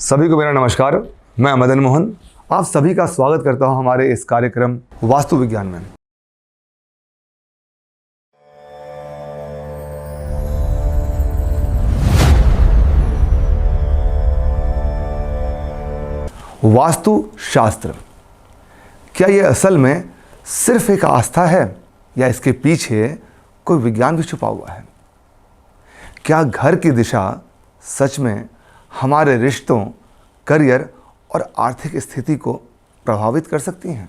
सभी को मेरा नमस्कार। मैं मदन मोहन आप सभी का स्वागत करता हूं हमारे इस कार्यक्रम वास्तु विज्ञान में। वास्तु शास्त्र, क्या यह असल में सिर्फ एक आस्था है या इसके पीछे कोई विज्ञान भी छुपा हुआ है? क्या घर की दिशा सच में हमारे रिश्तों, करियर और आर्थिक स्थिति को प्रभावित कर सकती हैं?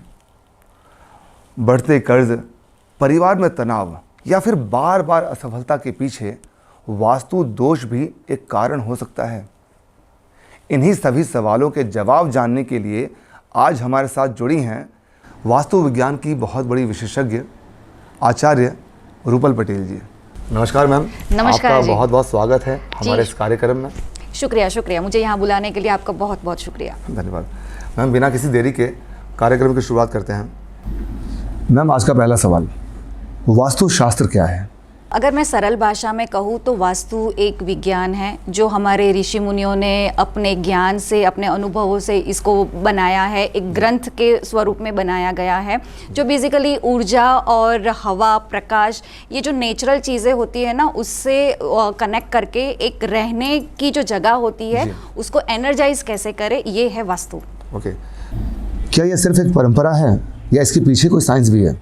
बढ़ते कर्ज, परिवार में तनाव या फिर बार बार असफलता के पीछे वास्तु दोष भी एक कारण हो सकता है। इन्हीं सभी सवालों के जवाब जानने के लिए आज हमारे साथ जुड़ी हैं वास्तु विज्ञान की बहुत बड़ी विशेषज्ञ आचार्य रूपल पटेल जी। नमस्कार मैम। नमस्कार। आपका बहुत बहुत स्वागत है हमारे इस कार्यक्रम में। शुक्रिया, मुझे यहाँ बुलाने के लिए आपका बहुत बहुत शुक्रिया। धन्यवाद मैम। बिना किसी देरी के कार्यक्रम की शुरुआत करते हैं। मैम, आज का पहला सवाल, वास्तु शास्त्र क्या है? अगर मैं सरल भाषा में कहूँ तो वास्तु एक विज्ञान है जो हमारे ऋषि मुनियों ने अपने ज्ञान से, अपने अनुभवों से इसको बनाया है, एक ग्रंथ के स्वरूप में बनाया गया है, जो बेसिकली ऊर्जा और हवा, प्रकाश, ये जो नेचुरल चीज़ें होती है ना, उससे कनेक्ट करके एक रहने की जो जगह होती है उसको एनर्जाइज कैसे करे, ये है वास्तु। ओके। क्या ये सिर्फ एक परंपरा है या इसके पीछे कोई साइंस भी है?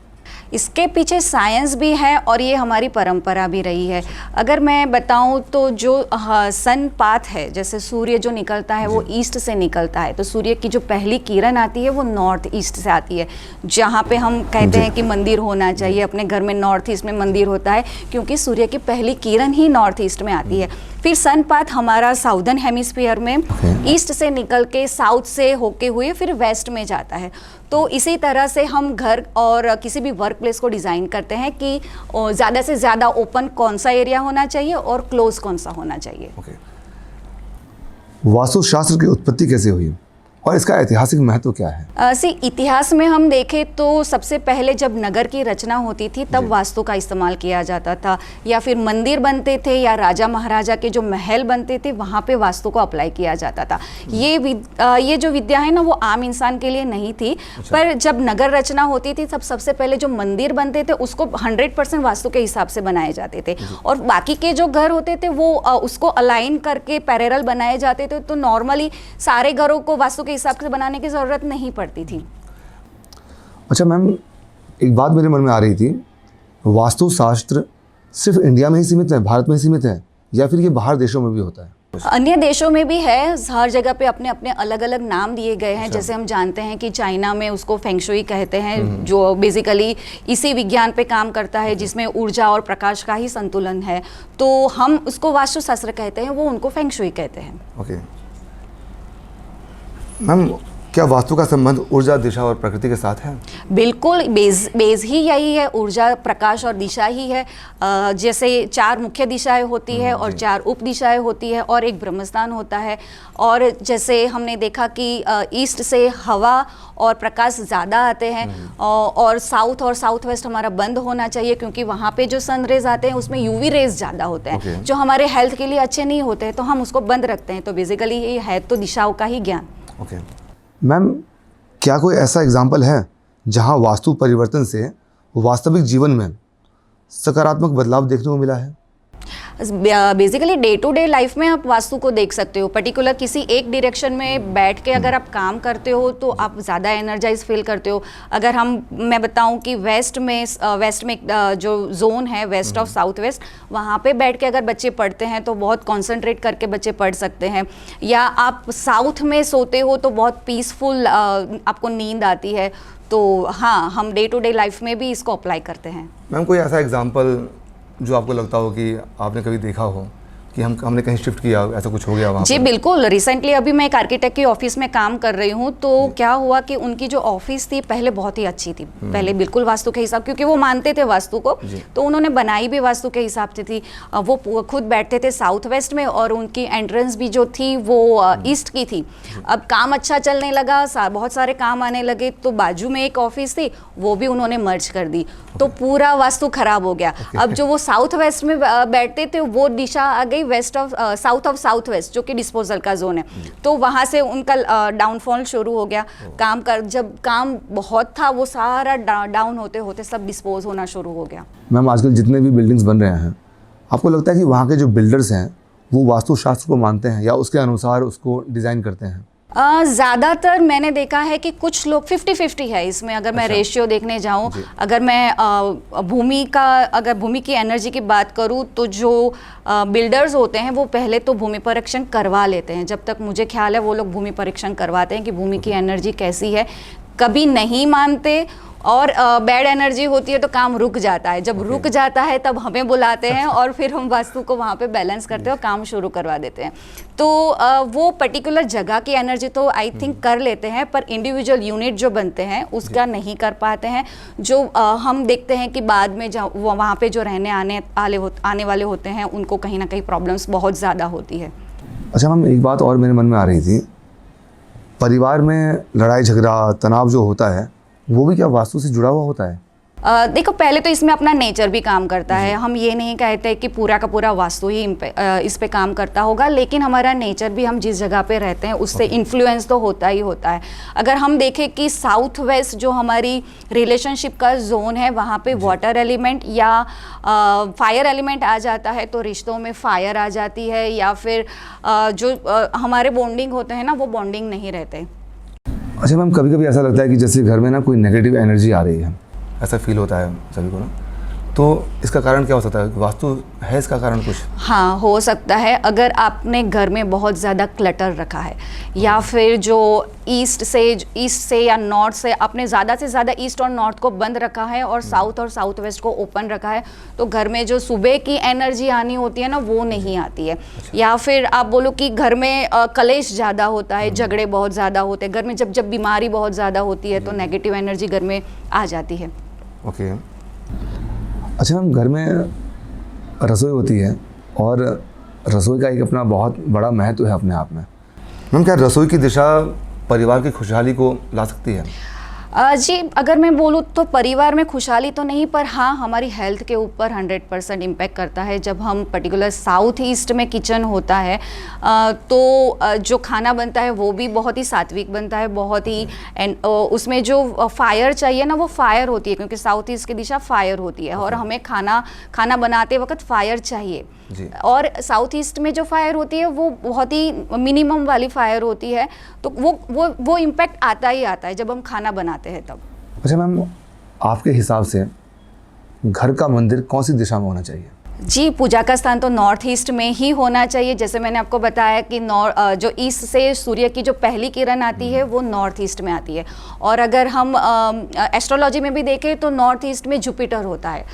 इसके पीछे साइंस भी है और ये हमारी परंपरा भी रही है। अगर मैं बताऊं तो जो सन पाथ है, जैसे सूर्य जो निकलता है वो ईस्ट से निकलता है, तो सूर्य की जो पहली किरण आती है वो नॉर्थ ईस्ट से आती है। जहाँ पे हम कहते हैं कि मंदिर होना चाहिए, अपने घर में नॉर्थ ईस्ट में मंदिर होता है क्योंकि सूर्य की पहली किरण ही नॉर्थ ईस्ट में आती है। फिर सन पाथ हमारा साउदर्न हेमिस्फीयर में ईस्ट से निकल के साउथ से होके हुए फिर वेस्ट में जाता है। तो इसी तरह से हम घर और किसी भी वर्क प्लेस को डिज़ाइन करते हैं कि ज़्यादा से ज़्यादा ओपन कौन सा एरिया होना चाहिए और क्लोज कौन सा होना चाहिए। वास्तु शास्त्र की उत्पत्ति कैसे हुई और इसका ऐतिहासिक महत्व क्या है? इतिहास में हम देखें तो सबसे पहले जब नगर की रचना होती थी तब वास्तु का इस्तेमाल किया जाता था, या फिर मंदिर बनते थे या राजा महाराजा के जो महल बनते थे वहाँ पे वास्तु को अप्लाई किया जाता था। ये जो विद्या है ना वो आम इंसान के लिए नहीं थी। पर जब नगर रचना होती थी तब सबसे पहले जो मंदिर बनते थे उसको 100% वास्तु के हिसाब से बनाए जाते थे, और बाकी के जो घर होते थे वो उसको अलाइन करके पैरेलल बनाए जाते थे। तो नॉर्मली सारे घरों को वास्तु हिसाब से बनाने की जरूरत नहीं पड़ती थी। अच्छा मैम, एक बात मेरे मन में आ रही थी, वास्तु शास्त्र सिर्फ इंडिया में ही सीमित है, भारत में ही सीमित है, या फिर ये बाहर देशों में भी होता है? अन्य देशों में भी है। हर जगह पे अपने अपने अलग अलग नाम दिए गए हैं। जैसे हम जानते हैं कि चाइना में उसको फेंगशुई कहते हैं, जो बेसिकली इसी विज्ञान पे काम करता है जिसमें ऊर्जा और प्रकाश का ही संतुलन है। तो हम उसको वास्तु शास्त्र कहते हैं, वो उनको फेंगशुई कहते हैं। ओके मैम, क्या वास्तु का संबंध ऊर्जा, दिशा और प्रकृति के साथ है? बिल्कुल, बेज ही यही है, ऊर्जा, प्रकाश और दिशा ही है। जैसे 4 मुख्य दिशाएं होती है और 4 उप दिशाएं होती है और एक ब्रह्मस्थान होता है। और जैसे हमने देखा कि ईस्ट से हवा और प्रकाश ज़्यादा आते हैं, और साउथ और साउथ वेस्ट हमारा बंद होना चाहिए क्योंकि वहाँ पे जो सन रेज आते हैं उसमें यूवी रेज ज़्यादा होते हैं, जो हमारे हेल्थ के लिए अच्छे नहीं होते हैं, तो हम उसको बंद रखते हैं। तो बेसिकली ये है तो दिशाओं का ही ज्ञान। ओके मैम, क्या कोई ऐसा एग्जाम्पल है जहां वास्तु परिवर्तन से वास्तविक जीवन में सकारात्मक बदलाव देखने को मिला है? Basically day to day life में आप वास्तु को देख सकते हो। पर्टिकुलर किसी एक डायरेक्शन में बैठ के अगर आप काम करते हो तो आप ज़्यादा एनर्जाइज फील करते हो। अगर मैं बताऊं कि वेस्ट में जो जोन है वेस्ट ऑफ साउथ वेस्ट, वहाँ पे बैठ के अगर बच्चे पढ़ते हैं तो बहुत कॉन्सेंट्रेट करके बच्चे पढ़ सकते हैं। या आप साउथ में सोते हो तो बहुत पीसफुल आपको नींद आती है। तो हाँ, हम डे टू डे लाइफ में भी इसको अप्लाई करते हैं। मैम, कोई ऐसा एग्जाम्पल जो आपको लगता हो कि आपने कभी देखा हो कि हमने कहीं शिफ्ट किया, ऐसा कुछ हो गया वहाँ जी पर? बिल्कुल। रिसेंटली अभी मैं एक आर्किटेक्ट की ऑफिस में काम कर रही हूँ, तो क्या हुआ कि उनकी जो ऑफिस थी पहले बहुत ही अच्छी थी, पहले बिल्कुल वास्तु के हिसाब, क्योंकि वो मानते थे वास्तु को, तो उन्होंने बनाई भी वास्तु के हिसाब से थी। वो खुद बैठते थे साउथ वेस्ट में और उनकी एंट्रेंस भी जो थी वो ईस्ट की थी। अब काम अच्छा चलने लगा, बहुत सारे काम आने लगे, तो बाजू में एक ऑफिस थी वो भी उन्होंने मर्ज कर दी, तो पूरा वास्तु खराब हो गया। अब जो वो साउथ वेस्ट में बैठते थे वो दिशा आ गई गई वेस्ट ऑफ साउथ वेस्ट, जो कि डिस्पोजल का जोन है, तो वहाँ से उनका डाउनफॉल शुरू हो गया। जब काम बहुत था वो सारा डाउन होते होते सब डिस्पोज होना शुरू हो गया। मैम, आजकल जितने भी बिल्डिंग्स बन रहे हैं, आपको लगता है कि वहाँ के जो बिल्डर्स हैं वो वास्तुशास्त्र को मानते हैं या उसके अनुसार उसको डिज़ाइन करते हैं? ज़्यादातर मैंने देखा है कि कुछ लोग 50-50 है इसमें। अगर मैं रेशियो देखने जाऊं, अगर मैं भूमि की एनर्जी की बात करूं, तो जो बिल्डर्स होते हैं वो पहले तो भूमि परीक्षण करवा लेते हैं। जब तक मुझे ख्याल है वो लोग भूमि परीक्षण करवाते हैं कि भूमि की एनर्जी कैसी है। कभी नहीं मानते और बैड एनर्जी होती है तो काम रुक जाता है। जब रुक जाता है तब हमें बुलाते हैं और फिर हम वास्तु को वहाँ पे बैलेंस करते हैं और काम शुरू करवा देते हैं। तो वो पर्टिकुलर जगह की एनर्जी तो आई थिंक कर लेते हैं, पर इंडिविजुअल यूनिट जो बनते हैं उसका नहीं कर पाते हैं। जो हम देखते हैं कि बाद में वहाँ पे जो रहने आने वाले होते हैं उनको कहीं ना कहीं प्रॉब्लम्स बहुत ज़्यादा होती है। अच्छा मैम, एक बात और मेरे मन में आ रही थी, परिवार में लड़ाई झगड़ा तनाव जो होता है वो भी क्या वास्तु से जुड़ा हुआ होता है? देखो, पहले तो इसमें अपना नेचर भी काम करता है। हम ये नहीं कहते कि पूरा का पूरा वास्तु ही इस पे काम करता होगा, लेकिन हमारा नेचर भी, हम जिस जगह पे रहते हैं उससे इन्फ्लुएंस तो होता ही होता है। अगर हम देखें कि साउथ वेस्ट जो हमारी रिलेशनशिप का जोन है, वहाँ पे वाटर एलिमेंट या फायर एलिमेंट आ जाता है तो रिश्तों में फायर आ जाती है, या फिर जो हमारे बॉन्डिंग होते हैं ना, वो बॉन्डिंग नहीं रहते। अच्छा मैम, कभी कभी ऐसा लगता है कि जैसे घर में ना कोई नेगेटिव एनर्जी आ रही है, ऐसा फील होता है सभी को ना, तो इसका कारण क्या हो सकता है? वास्तु है इसका कारण कुछ? हाँ, हो सकता है। अगर आपने घर में बहुत ज़्यादा क्लटर रखा है, या फिर जो ईस्ट से या नॉर्थ से आपने ज़्यादा से ज़्यादा ईस्ट और नॉर्थ को बंद रखा है और साउथ वेस्ट को ओपन रखा है, तो घर में जो सुबह की एनर्जी आनी होती है ना, वो नहीं आती है। या फिर आप बोलो कि घर में कलेश ज़्यादा होता है, झगड़े बहुत ज़्यादा होते हैं घर में, जब बीमारी बहुत ज़्यादा होती है तो नेगेटिव एनर्जी घर में आ जाती है। ओके। अच्छा मैम, घर में रसोई होती है और रसोई का एक अपना बहुत बड़ा महत्व है अपने आप में। मैम, क्या रसोई की दिशा परिवार की खुशहाली को ला सकती है? जी, अगर मैं बोलूँ तो परिवार में खुशहाली तो नहीं, पर हाँ हमारी हेल्थ के ऊपर 100% इम्पैक्ट करता है। जब हम पर्टिकुलर साउथ ईस्ट में किचन होता है तो जो खाना बनता है वो भी बहुत ही सात्विक बनता है, बहुत ही, एंड उसमें जो फायर चाहिए ना, वो फायर होती है, क्योंकि साउथ ईस्ट की दिशा फायर होती है और हमें खाना बनाते वक्त फायर चाहिए। और साउथ ईस्ट में जो फायर होती है वो बहुत ही मिनिमम वाली फायर होती है, तो वो इम्पैक्ट आता ही आता है जब हम खाना बनाते हैं तब। अच्छा मैम, आपके हिसाब से घर का मंदिर कौन सी दिशा में होना चाहिए? जी, पूजा का स्थान तो नॉर्थ ईस्ट में ही होना चाहिए। जैसे मैंने आपको बताया कि जो ईस्ट से सूर्य की जो पहली किरण आती है वो नॉर्थ ईस्ट में आती है, और अगर हम एस्ट्रोलॉजी में भी देखें तो नॉर्थ ईस्ट में जुपिटर होता है।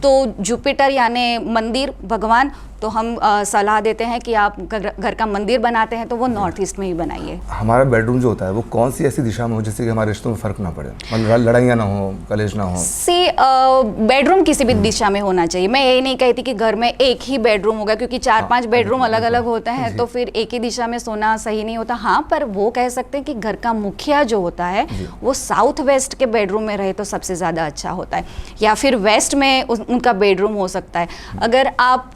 तो जुपिटर यानी मंदिर, भगवान, तो हम सलाह देते हैं कि आप घर का मंदिर बनाते हैं तो वो नॉर्थ ईस्ट में ही बनाइए। हमारा बेडरूम जो होता है वो कौन सी ऐसी दिशा में हो जिससे कि हमारे रिश्तों में फ़र्क ना पड़े, मतलब लड़ाइयाँ ना हो, कलेश ना हो? बेडरूम किसी भी दिशा में होना चाहिए। मैं ये नहीं कहती कि घर में एक ही बेडरूम होगा, क्योंकि 4-5 बेडरूम अलग अलग होते हैं तो फिर एक ही दिशा में सोना सही नहीं होता। हाँ, पर वो कह सकते हैं कि घर का मुखिया जो होता है वो साउथ वेस्ट के बेडरूम में रहे तो सबसे ज़्यादा अच्छा होता है, या फिर वेस्ट में उनका बेडरूम हो सकता है। अगर आप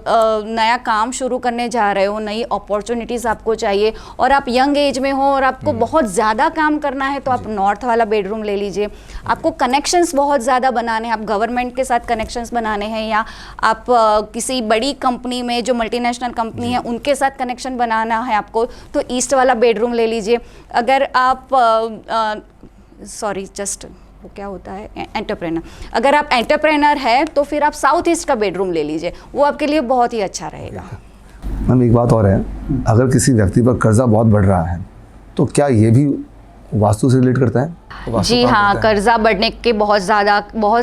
नया काम शुरू करने जा रहे हो, नई अपॉर्चुनिटीज़ आपको चाहिए और आप यंग एज में हो और आपको बहुत ज़्यादा काम करना है, तो आप नॉर्थ वाला बेडरूम ले लीजिए। आपको कनेक्शंस बहुत ज़्यादा बनाने हैं, आप गवर्नमेंट के साथ कनेक्शंस बनाने हैं, या आप किसी बड़ी कंपनी में जो मल्टीनेशनल कंपनी है उनके साथ कनेक्शन बनाना है आपको, तो ईस्ट वाला बेडरूम ले लीजिए। अगर आप वो क्या होता है, एंटरप्रेनर, अगर आप एंटरप्रेनर है तो फिर आप साउथ ईस्ट का बेडरूम ले लीजिए, वो आपके लिए बहुत ही अच्छा रहेगा। मैम, एक बात और है, अगर किसी व्यक्ति पर कर्जा बहुत बढ़ रहा है तो क्या ये भी वास्तु से रिलेट करता है? जी हाँ, कर्जा बढ़ने के बहुत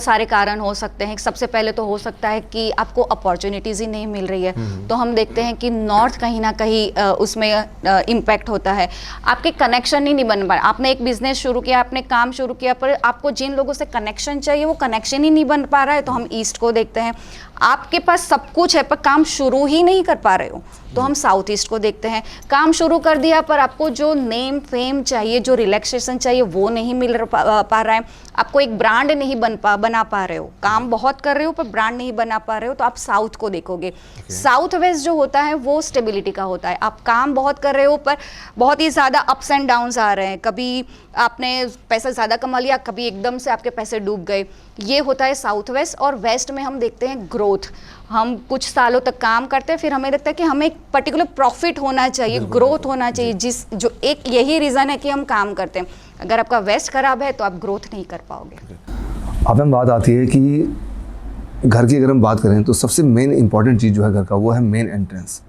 सारे कारण हो सकते हैं। सबसे पहले तो हो सकता है कि आपको अपॉर्चुनिटीज़ ही नहीं मिल रही है, तो हम देखते हैं कि नॉर्थ कहीं ना कहीं उसमें इम्पैक्ट होता है। आपके कनेक्शन ही नहीं बन पा रहे, आपने एक बिजनेस शुरू किया, आपने काम शुरू किया, पर आपको जिन लोगों से कनेक्शन चाहिए वो कनेक्शन ही नहीं बन पा रहा है, तो हम ईस्ट को देखते हैं। आपके पास सब कुछ है पर काम शुरू ही नहीं कर पा रहे हो, तो हम साउथ ईस्ट को देखते हैं। काम शुरू कर दिया पर आपको जो नेम फेम चाहिए, जो रिलैक्सेशन चाहिए वो नहीं पा रहा है, आपको एक ब्रांड नहीं बना पा रहे हो, काम बहुत कर रहे हो पर ब्रांड नहीं बना पा रहे हो, तो आप साउथ को देखोगे। साउथ वेस्ट जो होता है वो स्टेबिलिटी का होता है। आप काम बहुत कर रहे हो पर बहुत ही ज़्यादा अप्स एंड डाउन्स आ रहे हैं, कभी आपने पैसा ज़्यादा कमा लिया, कभी एकदम से आपके पैसे डूब गए, ये होता है साउथ वेस्ट। और वेस्ट में हम देखते हैं ग्रोथ, हम कुछ सालों तक काम करते हैं, फिर हमें लगता है कि हमें एक पर्टिकुलर प्रॉफिट होना चाहिए, ग्रोथ होना चाहिए, जो एक यही रीज़न है कि हम काम करते हैं। अगर आपका वेस्ट खराब है तो आप ग्रोथ नहीं कर पाओगे। अब हम बात आती है कि घर की अगर हम बात करें तो सबसे मेन इंपॉर्टेंट चीज़ जो है घर का वो है मेन एंट्रेंस।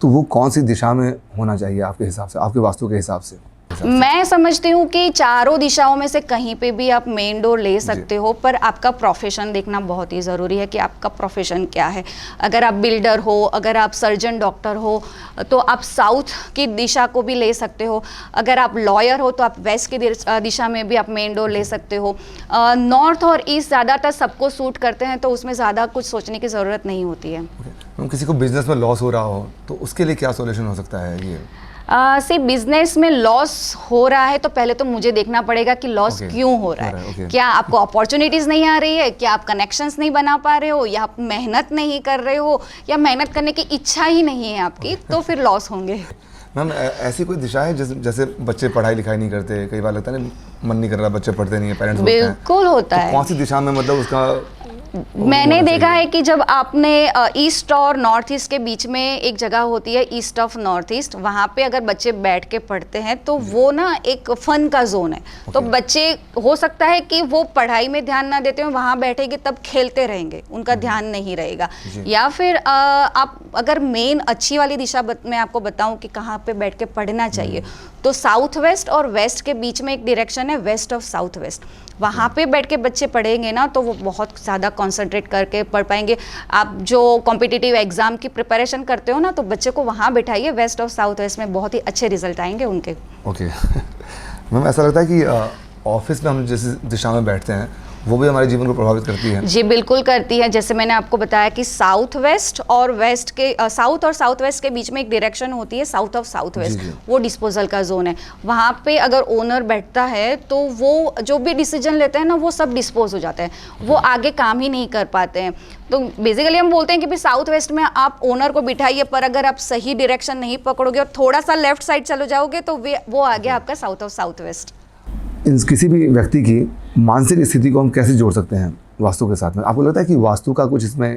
तो वो कौन सी दिशा में होना चाहिए आपके हिसाब से, आपके वास्तु के हिसाब से? मैं समझती हूँ कि चारों दिशाओं में से कहीं पे भी आप मेन डोर ले सकते हो, पर आपका प्रोफेशन देखना बहुत ही ज़रूरी है कि आपका प्रोफेशन क्या है। अगर आप बिल्डर हो, अगर आप सर्जन डॉक्टर हो, तो आप साउथ की दिशा को भी ले सकते हो। अगर आप लॉयर हो तो आप वेस्ट की दिशा में भी आप मेन डोर ले सकते हो। नॉर्थ और ईस्ट ज़्यादातर सबको सूट करते हैं, तो उसमें ज़्यादा कुछ सोचने की ज़रूरत नहीं होती है। किसी को बिजनेस में लॉस हो रहा हो तो उसके लिए क्या सोल्यूशन हो सकता है? ये से बिजनेस में लॉस हो रहा है तो पहले तो मुझे देखना पड़ेगा कि लॉस क्यों हो रहा है। क्या आपको अपॉर्चुनिटीज़ नहीं आ रही है, क्या आप कनेक्शंस नहीं बना पा रहे हो, या आप मेहनत नहीं कर रहे हो, या मेहनत करने की इच्छा ही नहीं है आपकी, तो फिर लॉस होंगे। मैम ऐसी कोई दिशा है जैसे बच्चे पढ़ाई लिखाई नहीं करते, कई बार लगता है ना मन नहीं कर रहा, बच्चे पढ़ते नहीं है, पेरेंट्स बिल्कुल होता है। कौन सी दिशा में मतलब उसका मैंने देखा है कि जब आपने ईस्ट और नॉर्थ ईस्ट के बीच में एक जगह होती है, ईस्ट ऑफ नॉर्थ ईस्ट, वहाँ पे अगर बच्चे बैठ के पढ़ते हैं तो वो ना एक फन का जोन है। तो बच्चे हो सकता है कि वो पढ़ाई में ध्यान ना देते हुए वहाँ बैठेंगे, तब खेलते रहेंगे, उनका ध्यान नहीं रहेगा। या फिर आप अगर मेन अच्छी वाली दिशा मैं आपको बताऊँ कि कहाँ पे बैठ के पढ़ना चाहिए, तो साउथ वेस्ट और वेस्ट के बीच में एक डायरेक्शन है, वेस्ट ऑफ साउथ वेस्ट। वहाँ पे बैठ के बच्चे पढ़ेंगे ना तो वो बहुत ज़्यादा कंसंट्रेट करके पढ़ पाएंगे। आप जो कॉम्पिटिटिव एग्जाम की प्रिपरेशन करते हो ना, तो बच्चे को वहाँ बिठाइए, वेस्ट और साउथ वेस्ट में बहुत ही अच्छे रिजल्ट आएंगे उनके। ओके मैम, ऐसा लगता है कि ऑफिस में हम जिस दिशा में बैठते हैं वो भी हमारे जीवन को प्रभावित करती है? जी बिल्कुल करती है। जैसे मैंने आपको बताया कि साउथ वेस्ट और वेस्ट के साउथ और साउथ वेस्ट के बीच में एक डायरेक्शन होती है, साउथ ऑफ साउथ वेस्ट, वो डिस्पोजल का जोन है। वहाँ पे अगर ओनर बैठता है तो वो जो भी डिसीजन लेते हैं ना, वो सब डिस्पोज हो जाते हैं, वो आगे काम ही नहीं कर पाते हैं। तो बेसिकली हम बोलते हैं कि भाई साउथ वेस्ट में आप ओनर को बिठाइए, पर अगर आप सही डायरेक्शन नहीं पकड़ोगे और थोड़ा सा लेफ्ट साइड चले जाओगे तो वो आ गया आपका साउथ ऑफ साउथ वेस्ट। किसी भी व्यक्ति की मानसिक स्थिति को हम कैसे जोड़ सकते हैं वास्तु के साथ में? आपको लगता है कि वास्तु का कुछ इसमें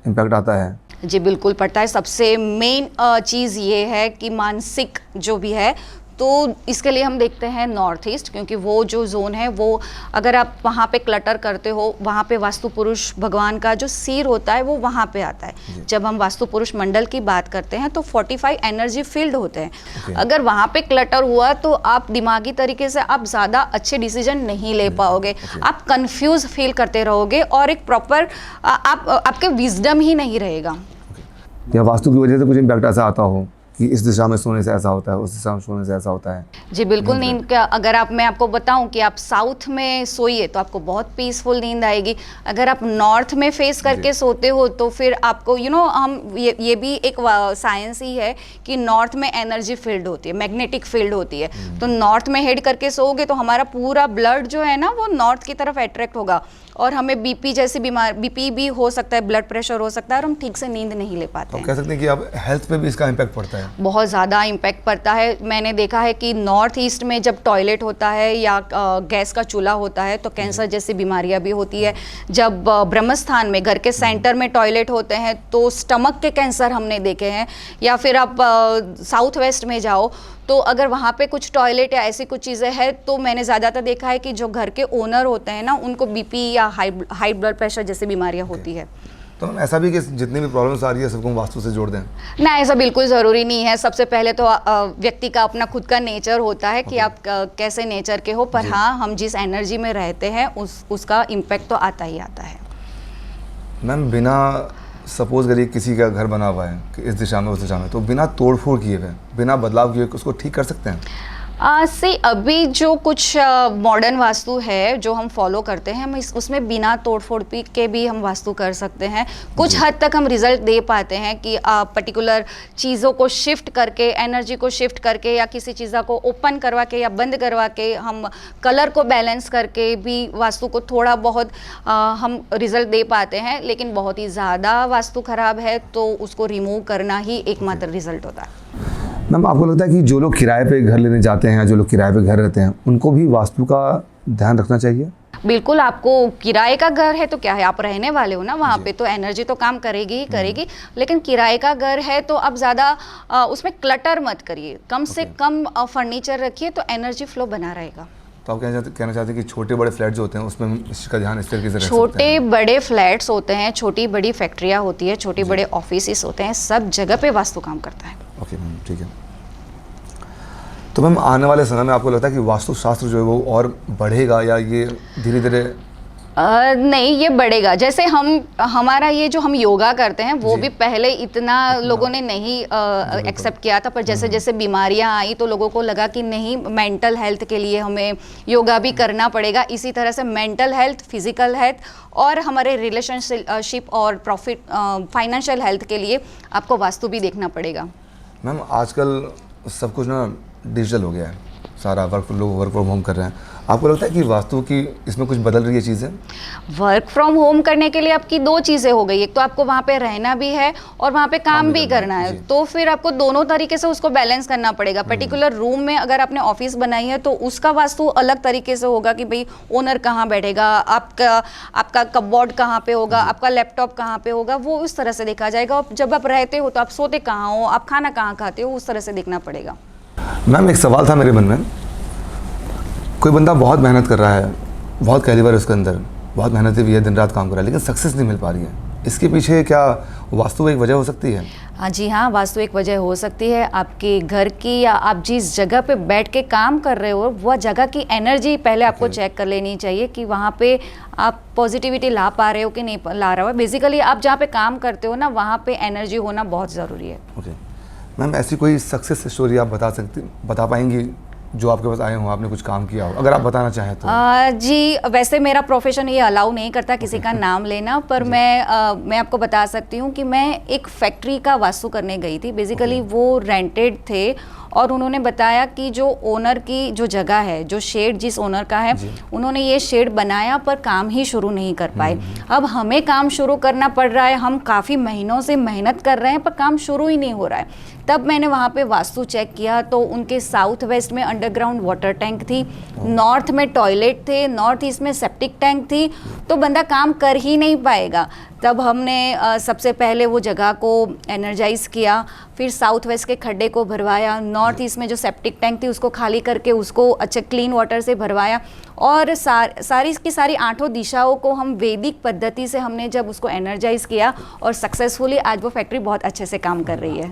इम्पैक्ट आता है? जी बिल्कुल पड़ता है। सबसे मेन चीज़ ये है कि मानसिक जो भी है, तो इसके लिए हम देखते हैं नॉर्थ ईस्ट, क्योंकि वो जो जोन है वो अगर आप वहाँ पे क्लटर करते हो, वहाँ पे वास्तु पुरुष भगवान का जो सिर होता है वो वहाँ पे आता है। जब हम वास्तु पुरुष मंडल की बात करते हैं तो 45 एनर्जी फील्ड होते हैं। अगर वहाँ पे क्लटर हुआ तो आप दिमागी तरीके से आप ज़्यादा अच्छे डिसीजन नहीं ले पाओगे, आप कंफ्यूज फील करते रहोगे और एक प्रॉपर आपके विजडम ही नहीं रहेगा। या वास्तु की वजह से कुछ इम्पैक्ट ऐसा आता हो कि इस दिशा में सोने से ऐसा होता है, उस दिशा में सोने से ऐसा होता है? जी बिल्कुल नींद का अगर मैं आपको बताऊं कि आप साउथ में सोइए तो आपको बहुत पीसफुल नींद आएगी। अगर आप नॉर्थ में फेस करके सोते हो तो फिर आपको हम ये भी एक साइंस ही है कि नॉर्थ में एनर्जी फील्ड होती है, मैग्नेटिक फील्ड होती है। तो नॉर्थ में हेड करके सोओगे तो हमारा पूरा ब्लड जो है ना वो नॉर्थ की तरफ अट्रैक्ट होगा और हमें बीपी जैसी बीपी भी हो सकता है, ब्लड प्रेशर हो सकता है और हम ठीक से नींद नहीं ले पाते हैं। कह सकते हैं कि अब हेल्थ पे भी इसका इम्पैक्ट पड़ता है? बहुत ज़्यादा इम्पैक्ट पड़ता है। मैंने देखा है कि नॉर्थ ईस्ट में जब टॉयलेट होता है या गैस का चूल्हा होता है तो कैंसर जैसी बीमारियां भी होती है। जब ब्रह्म स्थान में घर के सेंटर में टॉयलेट होते हैं तो स्टमक के कैंसर हमने देखे हैं। या फिर आप साउथ वेस्ट में जाओ तो अगर वहाँ पे कुछ टॉयलेट या ऐसी कुछ चीज़ें हैं तो मैंने ज़्यादातर देखा है कि जो घर के ओनर होते हैं ना उनको बीपी या हाई ब्लड प्रेशर जैसी बीमारियाँ होती है। तो ऐसा भी कि जितनी भी प्रॉब्लम्स आ रही है सबको हम वास्तु से जोड़ दें? ना, ऐसा बिल्कुल ज़रूरी नहीं है। सबसे पहले तो व्यक्ति का अपना खुद का नेचर होता है कि आप कैसे नेचर के हो, पर हाँ हम जिस एनर्जी में रहते हैं उसका इम्पैक्ट तो आता ही आता है। मैम, बिना सपोज करिए किसी का घर बना हुआ है कि इस दिशा में उस दिशा में, तो बिना तोड़ फोड़ किए हुए, बिना बदलाव किए उसको ठीक कर सकते हैं? से अभी जो कुछ मॉडर्न वास्तु है जो हम फॉलो करते हैं, हम उसमें बिना तोड़-फोड़ के भी हम वास्तु कर सकते हैं। कुछ हद तक हम रिजल्ट दे पाते हैं कि पर्टिकुलर चीज़ों को शिफ्ट करके, एनर्जी को शिफ्ट करके या किसी चीज़ को ओपन करवा के या बंद करवा के, हम कलर को बैलेंस करके भी वास्तु को थोड़ा बहुत हम रिजल्ट दे पाते हैं। लेकिन बहुत ही ज़्यादा वास्तु खराब है तो उसको रिमूव करना ही एकमात्र रिजल्ट होता है। मैम, आपको लगता है कि जो लोग किराए पे घर लेने जाते हैं, जो लोग किराए पे घर रहते हैं, उनको भी वास्तु का ध्यान रखना चाहिए? बिल्कुल, आपको किराए का घर है तो क्या है, आप रहने वाले हो ना वहाँ पे, तो एनर्जी तो काम करेगी ही करेगी। लेकिन किराए का घर है तो आप ज़्यादा उसमें क्लटर मत करिए, कम से कम फर्नीचर रखिए तो एनर्जी फ्लो बना रहेगा। तो आप कहना चाहते हैं कि छोटे बड़े फ्लैट जो होते हैं उसमें इसका ध्यान इस तरीके से रख सकते हैं? छोटे बड़े फ्लैट्स होते हैं, छोटी बड़ी फैक्ट्रियाँ होती है, छोटे बड़े ऑफिस होते हैं, सब जगह पे वास्तु काम करता है। ओके मैम, ठीक है। तो मैम, आने वाले समय में आपको लगता है कि वास्तुशास्त्र जो है वो और बढ़ेगा या ये धीरे धीरे? नहीं, ये बढ़ेगा। जैसे हमारा ये जो हम योगा करते हैं वो भी पहले इतना लोगों ने नहीं एक्सेप्ट किया था, पर जैसे जैसे बीमारियां आई तो लोगों को लगा कि नहीं, मेंटल हेल्थ के लिए हमें योगा भी करना पड़ेगा। इसी तरह से मेंटल हेल्थ, फिजिकल हेल्थ और हमारे रिलेशनशिप और फाइनेंशियल हेल्थ के लिए आपको वास्तु भी देखना पड़ेगा। मैम, आजकल सब कुछ ना डिजिटल हो गया है, सारा लोग वर्क फ्रॉम होम कर रहे हैं। आपको लगता है कि वास्तु की इसमें कुछ बदल रही है चीज़ें? वर्क फ्रॉम होम करने के लिए आपकी दो चीज़ें हो गई, एक तो आपको वहाँ पे रहना भी है और वहाँ पे काम भी करना है, तो फिर आपको दोनों तरीके से उसको बैलेंस करना पड़ेगा। पर्टिकुलर रूम में अगर आपने ऑफिस बनाई है तो उसका वास्तु अलग तरीके से होगा कि भाई ओनर कहाँ बैठेगा, आपका कपबोर्ड कहाँ पे होगा, आपका लैपटॉप कहाँ पे होगा, वो उस तरह से देखा जाएगा। और जब आप रहते हो तो आप सोते कहाँ हो, आप खाना कहाँ खाते हो, उस तरह से देखना पड़ेगा। मैम, एक सवाल था मेरे मन में। कोई बंदा बहुत मेहनत कर रहा है, बहुत कैलिबर है उसके अंदर, बहुत मेहनती भी है, दिन रात काम कर रहा है, लेकिन सक्सेस नहीं मिल पा रही है, इसके पीछे क्या वास्तु एक वजह हो सकती है? जी हाँ, वास्तु एक वजह हो सकती है। आपके घर की या आप जिस जगह पे बैठ के काम कर रहे हो वह जगह की एनर्जी पहले आपको चेक कर लेनी चाहिए कि वहाँ पे आप पॉजिटिविटी ला पा रहे हो कि नहीं ला रहे हो। बेसिकली आप जहाँ पे काम करते हो ना, वहाँ पे एनर्जी होना बहुत ज़रूरी है। ओके मैम, ऐसी कोई सक्सेस स्टोरी आप बता पाएंगी जो आपके पास आए हो, आपने कुछ काम किया हो, अगर आप बताना चाहें तो? जी, वैसे मेरा प्रोफेशन ये अलाउ नहीं करता किसी का नाम लेना, पर मैं आपको बता सकती हूँ कि मैं एक फैक्ट्री का वास्तु करने गई थी। बेसिकली वो रेंटेड थे और उन्होंने बताया कि जो ओनर की जो जगह है, जो शेड जिस ओनर का है, उन्होंने ये शेड बनाया पर काम ही शुरू नहीं कर पाए। अब हमें काम शुरू करना पड़ रहा है, हम काफ़ी महीनों से मेहनत कर रहे हैं पर काम शुरू ही नहीं हो रहा है। तब मैंने वहाँ पे वास्तु चेक किया तो उनके साउथ वेस्ट में अंडरग्राउंड वाटर टैंक थी, नॉर्थ में टॉयलेट थे, नॉर्थ ईस्ट में सेप्टिक टैंक थी, तो बंदा काम कर ही नहीं पाएगा। तब हमने सबसे पहले वो जगह को एनर्जाइज किया, फिर साउथ वेस्ट के खड्डे को भरवाया, नॉर्थ ईस्ट में जो सेप्टिक टैंक थी उसको खाली करके उसको अच्छा क्लीन वाटर से भरवाया और सारी की सारी 8 दिशाओं को हम वैदिक पद्धति से हमने जब उसको एनर्जाइज किया और सक्सेसफुली आज वो फैक्ट्री बहुत अच्छे से काम कर रही है।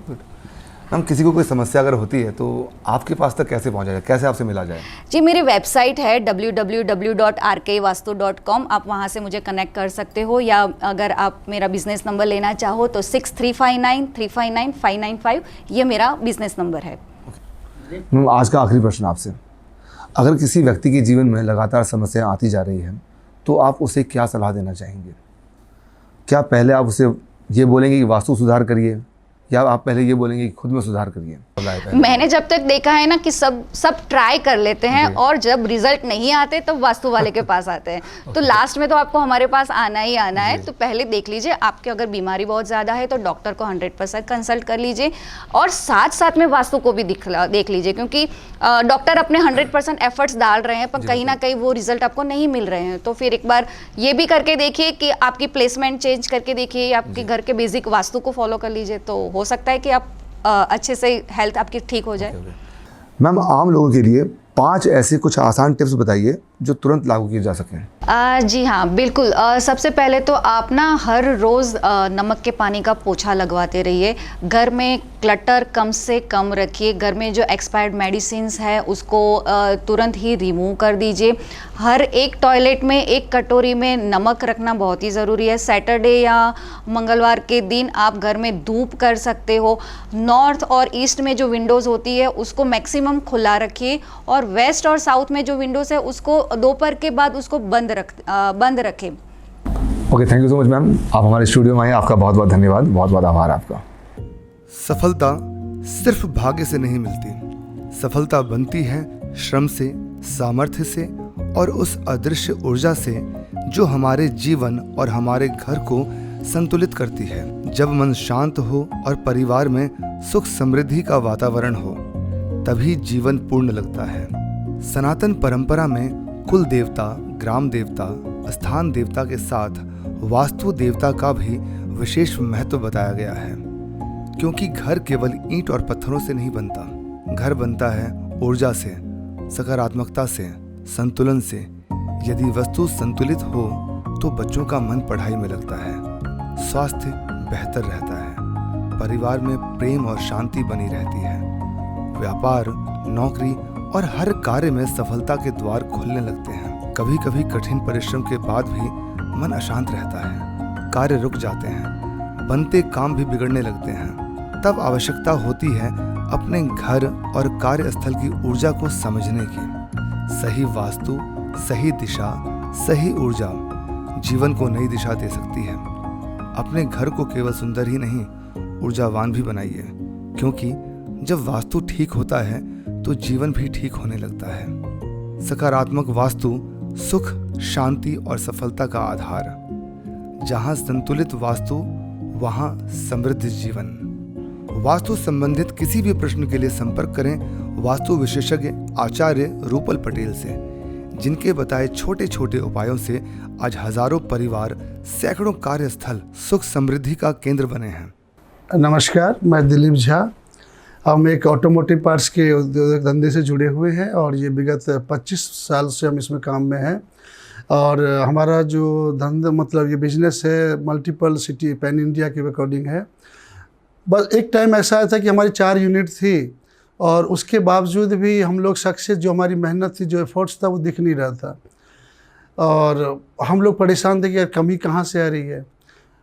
मैम, किसी को कोई समस्या अगर होती है तो आपके पास तक कैसे पहुंचा जाए, कैसे आपसे मिला जाए? जी, मेरी वेबसाइट है www.rkvastu.com, आप वहां से मुझे कनेक्ट कर सकते हो, या अगर आप मेरा बिजनेस नंबर लेना चाहो तो 6359359595, ये मेरा बिजनेस नंबर है। मैम, आज का आखिरी प्रश्न आपसे, अगर किसी व्यक्ति के जीवन में लगातार समस्याएं आती जा रही हैं तो आप उसे क्या सलाह देना चाहेंगे? क्या पहले आप उसे ये बोलेंगे कि वास्तु सुधार करिए, या आप पहले ये बोलेंगे कि खुद में सुधार करिए? मैंने जब तक देखा है ना कि सब ट्राई कर लेते हैं और जब रिजल्ट नहीं आते तो वास्तु वाले के पास आते हैं। तो लास्ट में तो आपको हमारे पास आना ही आना है। तो पहले देख लीजिए, आपके अगर बीमारी बहुत ज़्यादा है तो डॉक्टर को 100% कंसल्ट कर लीजिए और साथ साथ में वास्तु को भी देख लीजिए, क्योंकि डॉक्टर अपने 100% एफर्ट्स डाल रहे हैं पर कहीं ना कहीं वो रिजल्ट आपको नहीं मिल रहे हैं। तो फिर एक बार ये भी करके देखिए कि आपकी प्लेसमेंट चेंज करके देखिए, आपके घर के बेसिक वास्तु को फॉलो कर लीजिए, तो हो सकता है कि आप अच्छे से हेल्थ आपकी ठीक हो जाए। मैम, आम लोगों के लिए 5 ऐसे कुछ आसान टिप्स बताइए जो तुरंत लागू किए जा सकें। जी हाँ, बिल्कुल। सबसे पहले तो आप ना हर रोज़ नमक के पानी का पोछा लगवाते रहिए। घर में क्लटर कम से कम रखिए। घर में जो एक्सपायर्ड मेडिसिन्स है उसको तुरंत ही रिमूव कर दीजिए। हर एक टॉयलेट में एक कटोरी में नमक रखना बहुत ही ज़रूरी है। सैटरडे या मंगलवार के दिन आप घर में धूप कर सकते हो। नॉर्थ और ईस्ट में जो विंडोज़ होती है उसको मैक्सिमम खुला रखिए, और वेस्ट और साउथ में जो विंडोज़ है उसको दोपहर के बाद उसको बंद रखें। Okay, thank you so much ma'am, आप हमारे स्टूडियो में आए, आपका बहुत बहुत धन्यवाद, बहुत बहुत आभार आपका। सफलता सिर्फ भाग्य से नहीं मिलती, सफलता बनती है श्रम से, सामर्थ्य से और उस अदृश्य ऊर्जा से जो हमारे जीवन और हमारे घर को संतुलित करती है। जब मन शांत हो और परिवार में सुख समृद्धि का वातावरण हो, तभी जीवन पूर्ण लगता है। सनातन परंपरा में कुल देवता, ग्राम देवता, स्थान देवता के साथ वास्तु देवता का भी विशेष महत्व बताया गया है, क्योंकि घर केवल ईंट और पत्थरों से नहीं बनता। घर बनता है ऊर्जा से, सकारात्मकता से, संतुलन से। यदि वस्तु संतुलित हो तो बच्चों का मन पढ़ाई में लगता है, स्वास्थ्य बेहतर रहता है, परिवार में प्रेम और शांति बनी रहती है, व्यापार, नौकरी और हर कार्य में सफलता के द्वार खुलने लगते हैं। कभी कभी कठिन परिश्रम के बाद भी मन अशांत रहता है, कार्य रुक जाते हैं, बनते काम भी बिगड़ने लगते हैं। तब आवश्यकता होती है अपने घर और कार्यस्थल की ऊर्जा को समझने की। सही वास्तु, सही दिशा, सही ऊर्जा जीवन को नई दिशा दे सकती है। अपने घर को केवल सुंदर ही नहीं, ऊर्जावान भी बनाइए, क्योंकि जब वास्तु ठीक होता है तो जीवन भी ठीक होने लगता है। सकारात्मक वास्तु सुख, शांति और सफलता का आधार। जहां संतुलित वास्तु, वहां समृद्ध जीवन। वास्तु संबंधित किसी भी प्रश्न के लिए संपर्क करें वास्तु विशेषज्ञ आचार्य रूपल पटेल से, जिनके बताए छोटे छोटे उपायों से आज हजारों परिवार, सैकड़ों कार्यस्थल सुख समृद्धि का केंद्र बने हैं। नमस्कार, मैं दिलीप झा। हम एक ऑटोमोटिव पार्ट्स के उद्योग धंधे से जुड़े हुए हैं और ये विगत 25 साल से हम इसमें काम में हैं। और हमारा जो धंधा मतलब ये बिजनेस है मल्टीपल सिटी पैन इंडिया के अकॉर्डिंग है। बस एक टाइम ऐसा आया था कि हमारी 4 यूनिट थी और उसके बावजूद भी हम लोग सक्सेस, जो हमारी मेहनत थी, जो एफर्ट्स था, वो दिख नहीं रहा था और हम लोग परेशान थे कि यार कमी कहाँ से आ रही है।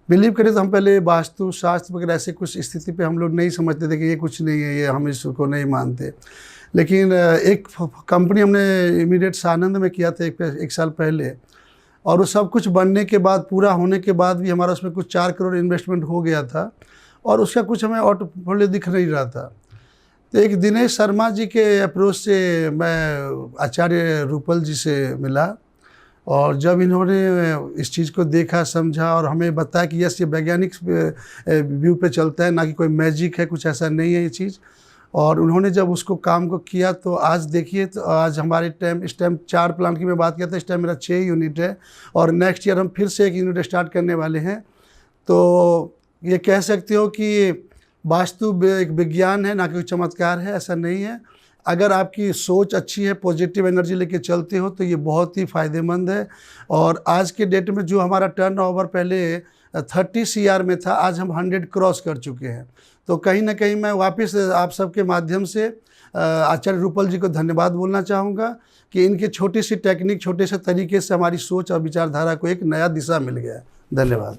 बिलीव करें तो हम पहले वास्तु शास्त्र वगैरह ऐसे कुछ स्थिति पे हम लोग नहीं समझते थे कि ये कुछ नहीं है, ये हम इसको नहीं मानते। लेकिन एक कंपनी हमने इमीडिएट सानंद में किया था एक साल पहले, और वो सब कुछ बनने के बाद, पूरा होने के बाद भी हमारा उसमें कुछ 4 करोड़ इन्वेस्टमेंट हो गया था और उसका कुछ हमें ऑटोफोलियो दिख नहीं रहा था। तो एक दिनेश शर्मा जी के अप्रोच से मैं आचार्य रूपल जी से मिला और जब इन्होंने इस चीज़ को देखा, समझा और हमें बताया कि यस, ये वैज्ञानिक व्यू पे चलता है, ना कि कोई मैजिक है, कुछ ऐसा नहीं है ये चीज़। और उन्होंने जब उसको काम को किया तो आज देखिए, तो आज हमारे इस टाइम 4 प्लांट की मैं बात करता, इस टाइम मेरा 6 यूनिट है और नेक्स्ट ईयर हम फिर से 1 यूनिट स्टार्ट करने वाले हैं। तो ये कह सकते हो कि वास्तु एक विज्ञान है, ना कि चमत्कार है, ऐसा नहीं है। अगर आपकी सोच अच्छी है, पॉजिटिव एनर्जी लेके चलते हो, तो ये बहुत ही फ़ायदेमंद है। और आज के डेट में जो हमारा टर्नओवर पहले 30 CR में था, आज हम 100 क्रॉस कर चुके हैं। तो कहीं ना कहीं मैं वापस आप सबके माध्यम से आचार्य रूपल जी को धन्यवाद बोलना चाहूँगा कि इनकी छोटी सी टेक्निक, छोटे से तरीके से हमारी सोच और विचारधारा को एक नया दिशा मिल गया है। धन्यवाद।